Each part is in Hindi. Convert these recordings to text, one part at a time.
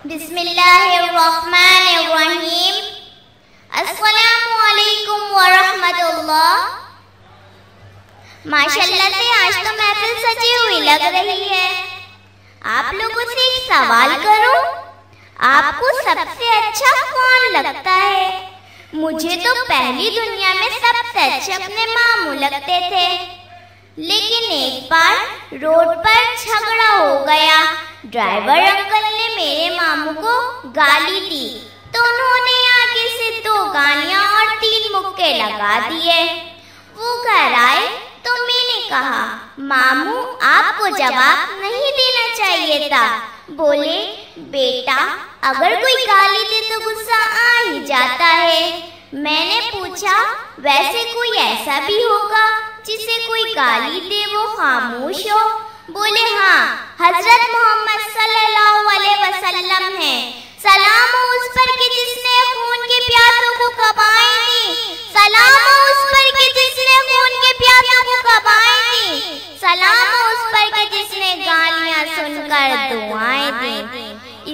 बिस्मिल्लाहिर्रहमानिर्रहीम। अस्सलामु अलैकुम वरहमतुल्लाह। माशाल्लाह से आज तो महफिल सजी हुई लग रही है। आप लोगों से एक सवाल करूं, आपको सबसे अच्छा कौन लगता है? मुझे तो पहली दुनिया में सबसे अच्छे अपने मामू लगते थे, लेकिन एक बार रोड पर झगड़ा हो गया। ड्राइवर अंकल ने मेरे मामू को गाली दी तो उन्होंने आगे से 2 गालियां और 3 मुक्के लगा दिए। वो घर आए तो मैंने कहा, मामू आपको जवाब नहीं देना चाहिए था। बोले, बेटा अगर कोई गाली दे तो गुस्सा आ ही जाता है। मैंने पूछा, वैसे कोई ऐसा भी होगा जिसे कोई गाली दे वो खामोश हो? बोले, हाँ, हजरत मोहम्मद सल्लल्लाहु अलैहि वसल्लम है। सलाम हो उस पर कि जिसने खून के प्यासों को कबाएं दी। सलाम हो उस पर कि जिसने खून के प्यासों को कबाएं दी। सलाम हो उस पर कि जिसने गालियां सुनकर दुआएं दी।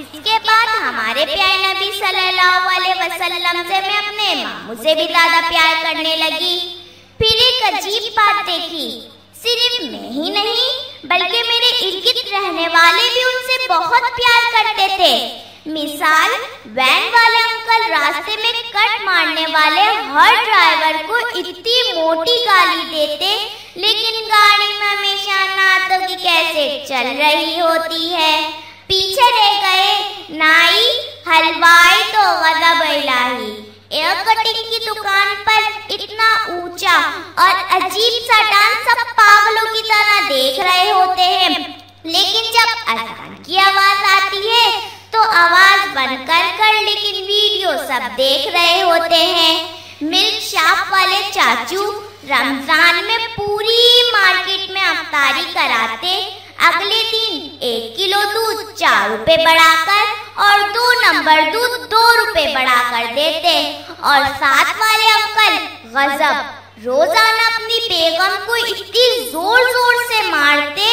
इसके बाद हमारे प्यारे नबी सल्लल्लाहु अलैहि वसल्लम से मैं अपने मामू से भी ज्यादा प्यार करने लगी। फिर एक अजीब बात देखी, सिर्फ मैं ही नहीं बल्कि मेरे इर्द गिर्द रहने वाले भी उनसे बहुत प्यार करते थे। मिसाल, वैन वाले अंकल रास्ते में कट मारने वाले हर ड्राइवर को इतनी मोटी गाली देते, लेकिन गाड़ी में हमेशा नातों की कैसेट चल रही होती है। पीछे रह गए नाई हलवाई तो गज़ब इलाही। एयर कटिंग की दुकान पर इतना ऊंचा और अजीब सा डांस सब पागलों की तरह देख रहे होते हैं, लेकिन जब अजान की आवाज आती है तो आवाज बंद कर लेकिन वीडियो सब देख रहे होते हैं। मिल्क शॉप वाले चाचू रमजान में पूरी मार्केट में अफ्तारी कराते। अगले दिन 1 किलो दूध 4 रुपए बढ़ाकर और 2 नंबर दूध 2 रुपए बढ़ाकर देते। और साथ वाले अंकल गजब, रोजाना अपनी बेगम को इतनी जोर जोर से मारते,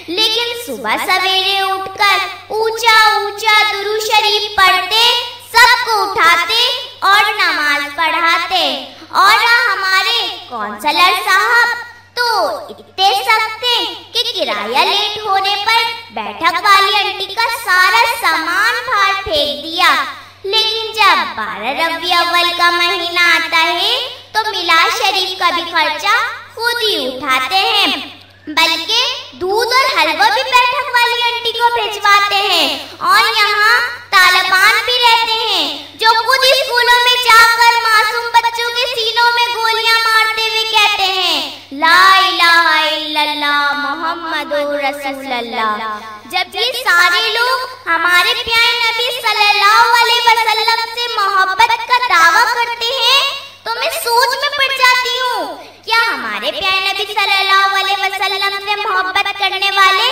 लेकिन सुबह सवेरे उठकर ऊंचा ऊंचा दुरूद शरीफ पढ़ते, सबको उठाते और नमाज पढ़ाते। और हमारे काउंसलर साहब तो इतने सख्त थे कि किराया लेट होने पर बैठक वाली आंटी का सारा सामान बाहर फेंक दिया। लेकिन जब 12 रबी अव्वल का महीना आता है तो मिलाद शरीफ का भी खर्चा खुद ही उठाते हैं, बल्कि दूध और हलवा भी बैठक वाली आंटी को भिजवाते हैं। और यहाँ तालिबान भी रहते हैं जो खुद स्कूलों में जाकर मासूम बच्चों के सीनों में गोलियां मारते हुए कहते हैं, ला इलाहा इल्लल्लाह मुहम्मदुर रसूलुल्लाह। जब ये सारे लोग हमारे प्यारे नबी सल्लल्लाहु अलैहि वसल्लम से मोहब्बत का दावा करते हैं तो मैं सोच में पड़ जाती हूँ, क्या हमारे प्यारे नबी सल्लल्लाहु अलैहि वसल्लम से मोहब्बत करने वाले